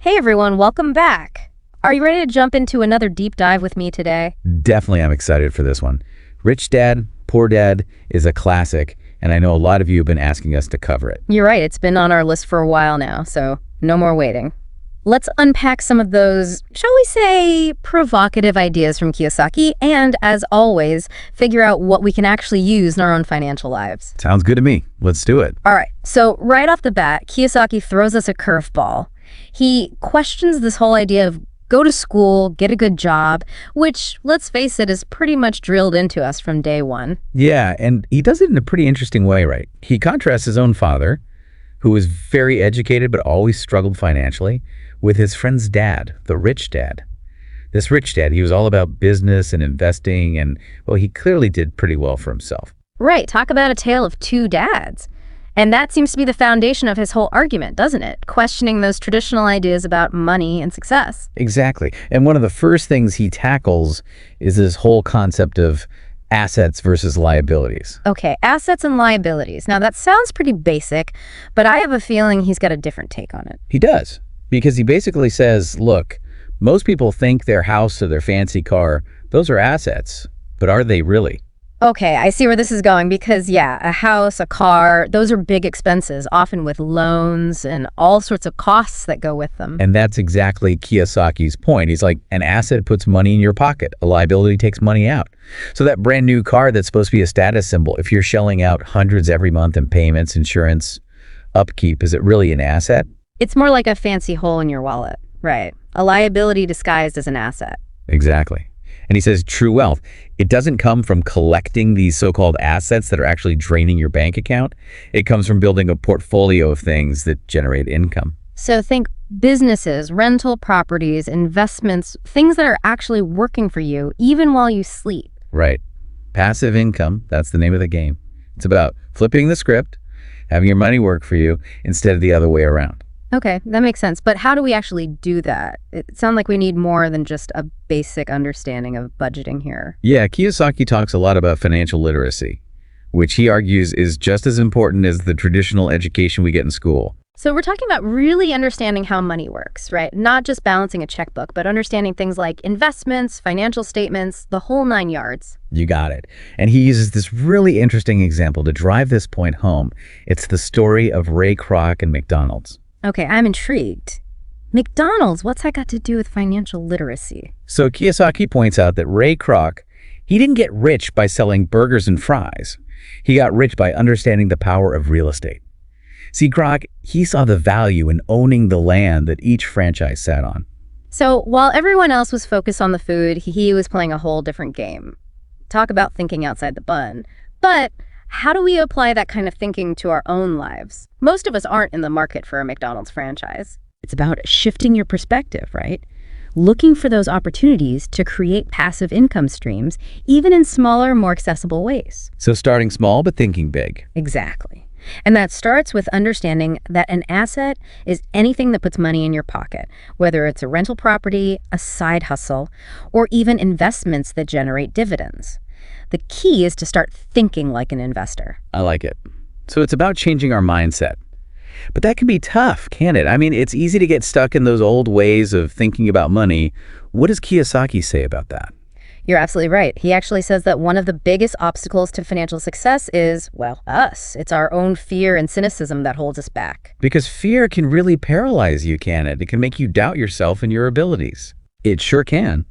Hey everyone, welcome back. Are you ready to jump into another deep dive with me today? Definitely, I'm excited for this one. Rich Dad, Poor Dad is a classic, and I know a lot of you have been asking us to cover it. You're right, it's been on our list for a while now, so no more waiting. Let's unpack some of those, shall we say, provocative ideas from Kiyosaki, and as always, figure out what we can actually use in our own financial lives. Sounds good to me. Let's do it. All right, so right off the bat, Kiyosaki throws us a curveball. He questions this whole idea of go to school, get a good job, which, let's face it, is pretty much drilled into us from day one. Yeah, and he does it in a pretty interesting way, right? He contrasts his own father, who was very educated but always struggled financially, with his friend's dad, the rich dad. This rich dad, he was all about business and investing, and, well, he clearly did pretty well for himself. Right, talk about a tale of two dads. And that seems to be the foundation of his whole argument, doesn't it? Questioning those traditional ideas about money and success. Exactly. And one of the first things he tackles is this whole concept of assets versus liabilities. Okay, assets and liabilities. Now that sounds pretty basic, but I have a feeling he's got a different take on it. He does, because he basically says, look, most people think their house or their fancy car, those are assets, but are they really? Okay, I see where this is going because, yeah, a house, a car, those are big expenses, often with loans and all sorts of costs that go with them. And that's exactly Kiyosaki's point. He's like, an asset puts money in your pocket. A liability takes money out. So that brand new car that's supposed to be a status symbol, if you're shelling out hundreds every month in payments, insurance, upkeep, is it really an asset? It's more like a fancy hole in your wallet, right? A liability disguised as an asset. Exactly. And he says true wealth, it doesn't come from collecting these so-called assets that are actually draining your bank account. It comes from building a portfolio of things that generate income. So think businesses, rental properties, investments, things that are actually working for you even while you sleep. Right. Passive income, that's the name of the game. It's about flipping the script, having your money work for you instead of the other way around. Okay, that makes sense. But how do we actually do that? It sounds like we need more than just a basic understanding of budgeting here. Yeah, Kiyosaki talks a lot about financial literacy, which he argues is just as important as the traditional education we get in school. So we're talking about really understanding how money works, right? Not just balancing a checkbook, but understanding things like investments, financial statements, the whole 9 yards. You got it. And he uses this really interesting example to drive this point home. It's the story of Ray Kroc and McDonald's. Okay, I'm intrigued. McDonald's, what's that got to do with financial literacy? So Kiyosaki points out that Ray Kroc, he didn't get rich by selling burgers and fries. He got rich by understanding the power of real estate. See, Kroc, he saw the value in owning the land that each franchise sat on. So while everyone else was focused on the food, he was playing a whole different game. Talk about thinking outside the bun. But how do we apply that kind of thinking to our own lives? Most of us aren't in the market for a McDonald's franchise. It's about shifting your perspective, right? Looking for those opportunities to create passive income streams, even in smaller, more accessible ways. So starting small, but thinking big. Exactly. And that starts with understanding that an asset is anything that puts money in your pocket, whether it's a rental property, a side hustle, or even investments that generate dividends. The key is to start thinking like an investor. I like it. So it's about changing our mindset. But that can be tough, can't it? I mean, it's easy to get stuck in those old ways of thinking about money. What does Kiyosaki say about that? You're absolutely right. He actually says that one of the biggest obstacles to financial success is, well, us. It's our own fear and cynicism that holds us back. Because fear can really paralyze you, can it? It can make you doubt yourself and your abilities. It sure can.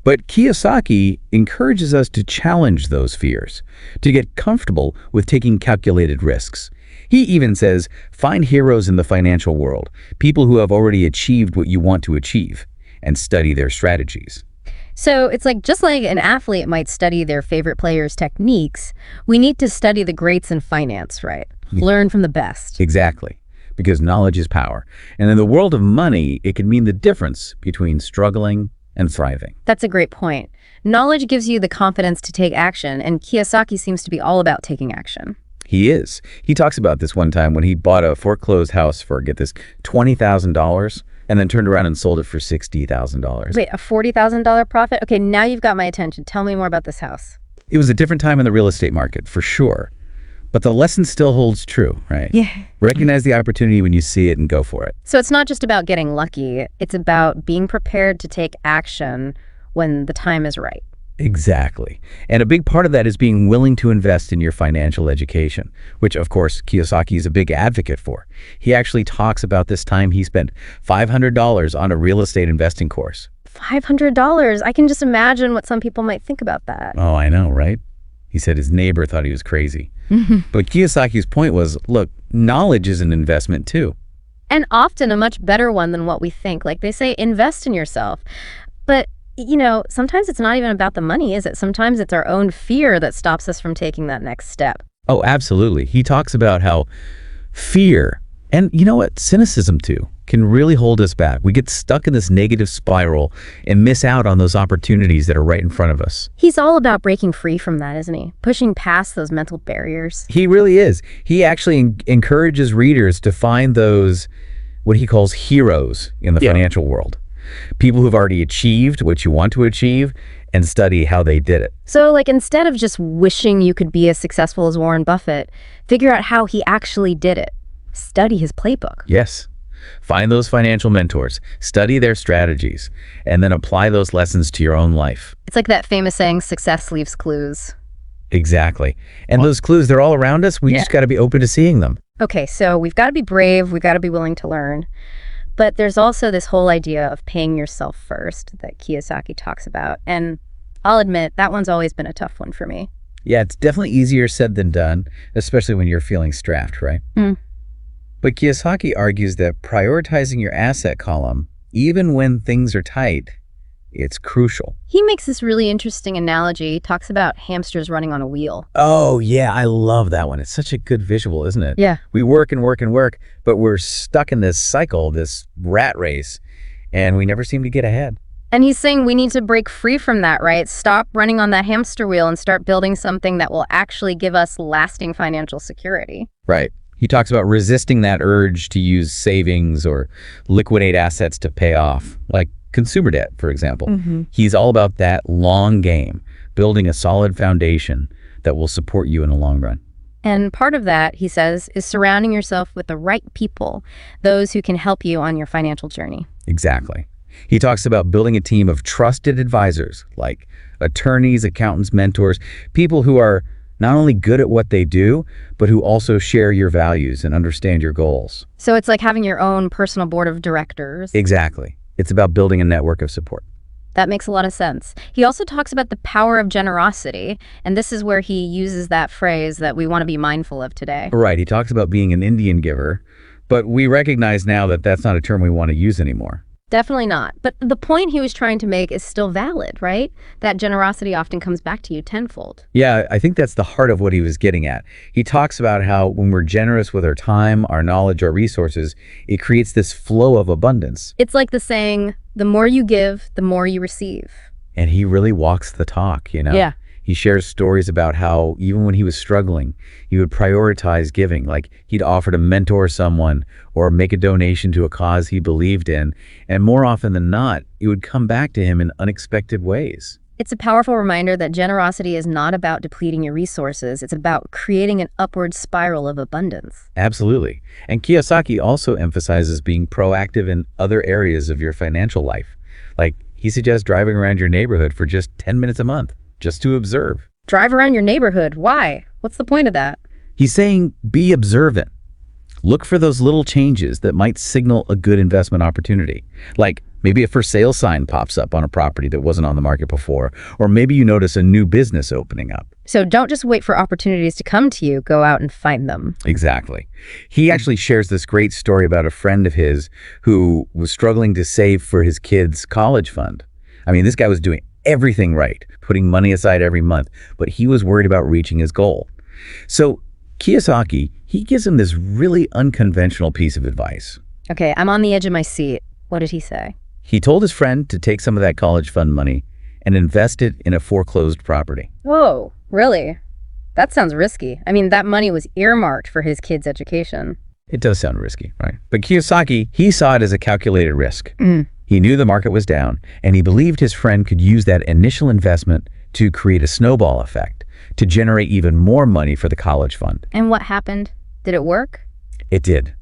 But Kiyosaki encourages us to challenge those fears, to get comfortable with taking calculated risks. He even says, find heroes in the financial world, people who have already achieved what you want to achieve, and study their strategies. So it's like just like an athlete might study their favorite players' techniques, we need to study the greats in finance, right? Learn from the best. Exactly, because knowledge is power. And in the world of money, it can mean the difference between struggling and thriving. That's a great point. Knowledge gives you the confidence to take action, and Kiyosaki seems to be all about taking action. He is. He talks about this one time when he bought a foreclosed house for, get this, $20,000 and then turned around and sold it for $60,000. Wait, a $40,000 profit? Okay, now you've got my attention. Tell me more about this house. It was a different time in the real estate market, for sure. But the lesson still holds true, right? Yeah. Recognize the opportunity when you see it and go for it. So it's not just about getting lucky. It's about being prepared to take action when the time is right. Exactly. And a big part of that is being willing to invest in your financial education, which, of course, Kiyosaki is a big advocate for. He actually talks about this time he spent $500 on a real estate investing course. $500. I can just imagine what some people might think about that. Oh, I know, right? He said his neighbor thought he was crazy. But Kiyosaki's point was, look, knowledge is an investment too. And often a much better one than what we think. Like they say, invest in yourself. But sometimes it's not even about the money, is it? Sometimes it's our own fear that stops us from taking that next step. Oh, absolutely. He talks about how fear, and you know what, cynicism too, can really hold us back. We get stuck in this negative spiral and miss out on those opportunities that are right in front of us. He's all about breaking free from that, isn't he? Pushing past those mental barriers. He really is. He actually encourages readers to find those, what he calls heroes in the financial world. People who've already achieved what you want to achieve and study how they did it. So instead of just wishing you could be as successful as Warren Buffett, figure out how he actually did it. Study his playbook. Yes. Find those financial mentors, study their strategies, and then apply those lessons to your own life. It's like that famous saying, success leaves clues. Exactly. And those clues, they're all around us. We just got to be open to seeing them. Okay, so we've got to be brave. We've got to be willing to learn. But there's also this whole idea of paying yourself first that Kiyosaki talks about. And I'll admit, that one's always been a tough one for me. Yeah, it's definitely easier said than done, especially when you're feeling strapped, right? But Kiyosaki argues that prioritizing your asset column, even when things are tight, it's crucial. He makes this really interesting analogy. He talks about hamsters running on a wheel. Oh, yeah, I love that one. It's such a good visual, isn't it? Yeah. We work and work and work, but we're stuck in this cycle, this rat race, and we never seem to get ahead. And he's saying we need to break free from that, right? Stop running on that hamster wheel and start building something that will actually give us lasting financial security. Right. He talks about resisting that urge to use savings or liquidate assets to pay off, like consumer debt, for example. He's all about that long game, building a solid foundation that will support you in the long run. And part of that, he says, is surrounding yourself with the right people, those who can help you on your financial journey. Exactly. He talks about building a team of trusted advisors, like attorneys, accountants, mentors, people who are not only good at what they do, but who also share your values and understand your goals. So it's like having your own personal board of directors. Exactly. It's about building a network of support. That makes a lot of sense. He also talks about the power of generosity, and this is where he uses that phrase that we want to be mindful of today. Right. He talks about being an Indian giver, but we recognize now that that's not a term we want to use anymore. Definitely not. But the point he was trying to make is still valid, right? That generosity often comes back to you tenfold. Yeah, I think that's the heart of what he was getting at. He talks about how when we're generous with our time, our knowledge, our resources, it creates this flow of abundance. It's like the saying, the more you give, the more you receive. And he really walks the talk, Yeah. He shares stories about how even when he was struggling, he would prioritize giving. Like he'd offer to mentor someone or make a donation to a cause he believed in. And more often than not, it would come back to him in unexpected ways. It's a powerful reminder that generosity is not about depleting your resources. It's about creating an upward spiral of abundance. Absolutely. And Kiyosaki also emphasizes being proactive in other areas of your financial life. Like he suggests driving around your neighborhood for just 10 minutes a month, just to observe. Drive around your neighborhood. Why? What's the point of that? He's saying be observant. Look for those little changes that might signal a good investment opportunity. Like maybe a for sale sign pops up on a property that wasn't on the market before, or maybe you notice a new business opening up. So don't just wait for opportunities to come to you. Go out and find them. Exactly. He actually shares this great story about a friend of his who was struggling to save for his kids' college fund. I mean, this guy was doing everything right, putting money aside every month, but he was worried about reaching his goal. So Kiyosaki, he gives him this really unconventional piece of advice. Okay, I'm on the edge of my seat. What did he say? He told his friend to take some of that college fund money and invest it in a foreclosed property. Whoa, really? That sounds risky. I mean, that money was earmarked for his kids' education. It does sound risky, right? But Kiyosaki, he saw it as a calculated risk. He knew the market was down, and he believed his friend could use that initial investment to create a snowball effect, to generate even more money for the college fund. And what happened? Did it work? It did.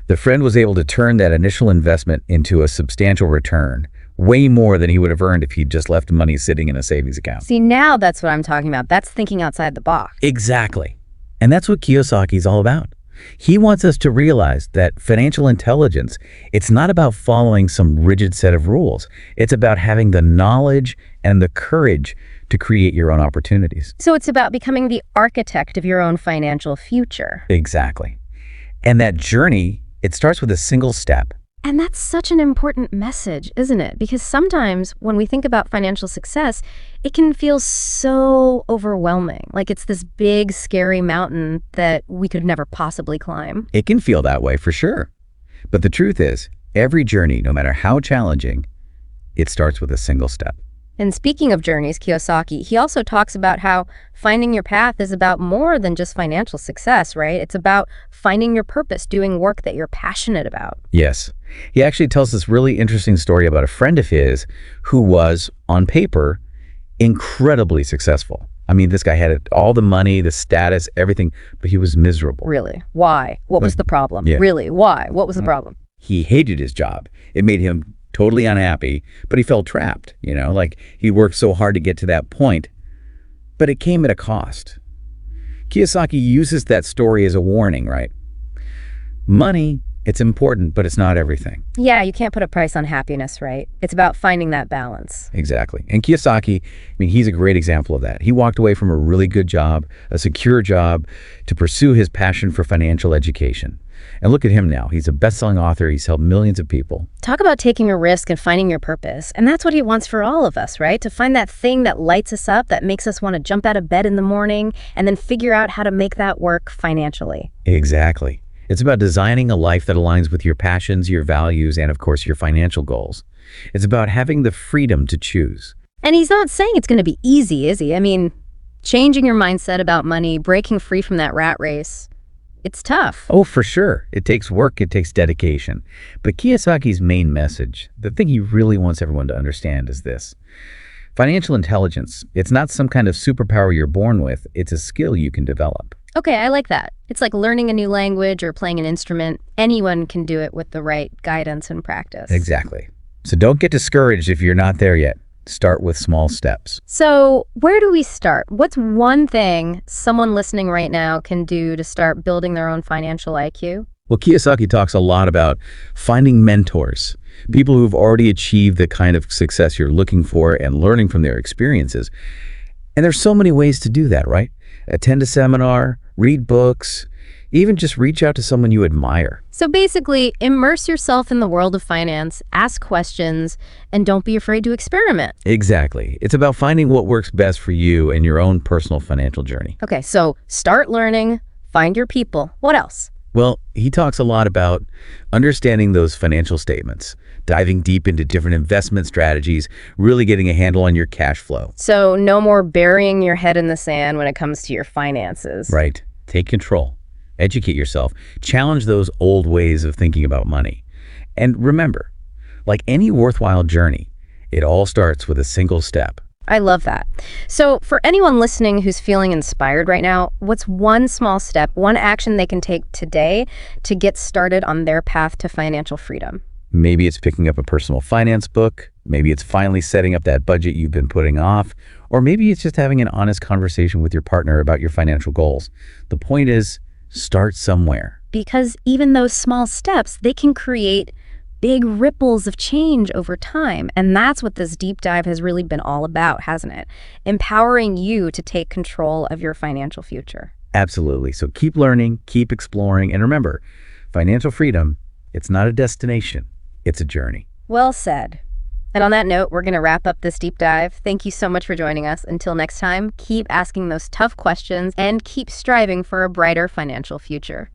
The friend was able to turn that initial investment into a substantial return, way more than he would have earned if he'd just left money sitting in a savings account. See, now that's what I'm talking about. That's thinking outside the box. Exactly. And that's what Kiyosaki's all about. He wants us to realize that financial intelligence, it's not about following some rigid set of rules. It's about having the knowledge and the courage to create your own opportunities. So it's about becoming the architect of your own financial future. Exactly. And that journey, it starts with a single step. And that's such an important message, isn't it? Because sometimes when we think about financial success, it can feel so overwhelming. Like it's this big, scary mountain that we could never possibly climb. It can feel that way for sure. But the truth is, every journey, no matter how challenging, it starts with a single step. And speaking of journeys, Kiyosaki, he also talks about how finding your path is about more than just financial success, right? It's about finding your purpose, doing work that you're passionate about. Yes. He actually tells this really interesting story about a friend of his who was, on paper, incredibly successful. I mean, this guy had all the money, the status, everything, but he was miserable. Really? Why? What was the problem? Yeah. Really? Why? What was the problem? He hated his job. It made him totally unhappy, but he felt trapped, like he worked so hard to get to that point, but it came at a cost. Kiyosaki uses that story as a warning, right? Money, it's important, but it's not everything. Yeah, you can't put a price on happiness, right? It's about finding that balance. Exactly. And Kiyosaki, he's a great example of that. He walked away from a really good job, a secure job, to pursue his passion for financial education. And look at him now. He's a best-selling author. He's helped millions of people. Talk about taking a risk and finding your purpose. And that's what he wants for all of us, right? To find that thing that lights us up, that makes us want to jump out of bed in the morning, and then figure out how to make that work financially. Exactly. It's about designing a life that aligns with your passions, your values, and of course, your financial goals. It's about having the freedom to choose. And he's not saying it's going to be easy, is he? I mean, changing your mindset about money, breaking free from that rat race, it's tough. Oh, for sure. It takes work, it takes dedication. But Kiyosaki's main message, the thing he really wants everyone to understand is this. Financial intelligence, it's not some kind of superpower you're born with, it's a skill you can develop. Okay, I like that. It's like learning a new language or playing an instrument. Anyone can do it with the right guidance and practice. Exactly. So don't get discouraged if you're not there yet. Start with small steps. So where do we start? What's one thing someone listening right now can do to start building their own financial IQ? Well, Kiyosaki talks a lot about finding mentors, people who've already achieved the kind of success you're looking for and learning from their experiences. And there's so many ways to do that, right? Attend a seminar, read books, even just reach out to someone you admire. So basically, immerse yourself in the world of finance, ask questions, and don't be afraid to experiment. Exactly. It's about finding what works best for you and your own personal financial journey. Okay, so start learning, find your people. What else? Well, he talks a lot about understanding those financial statements, diving deep into different investment strategies, really getting a handle on your cash flow. So no more burying your head in the sand when it comes to your finances. Right. Take control. Educate yourself. Challenge those old ways of thinking about money. And remember, like any worthwhile journey, it all starts with a single step. I love that. So for anyone listening who's feeling inspired right now, what's one small step, one action they can take today to get started on their path to financial freedom? Maybe it's picking up a personal finance book. Maybe it's finally setting up that budget you've been putting off. Or maybe it's just having an honest conversation with your partner about your financial goals. The point is, start somewhere. Because even those small steps, they can create big ripples of change over time. And that's what this deep dive has really been all about, hasn't it? Empowering you to take control of your financial future. Absolutely. So keep learning, keep exploring, and remember, financial freedom, it's not a destination, it's a journey. Well said. And on that note, we're going to wrap up this deep dive. Thank you so much for joining us. Until next time, keep asking those tough questions and keep striving for a brighter financial future.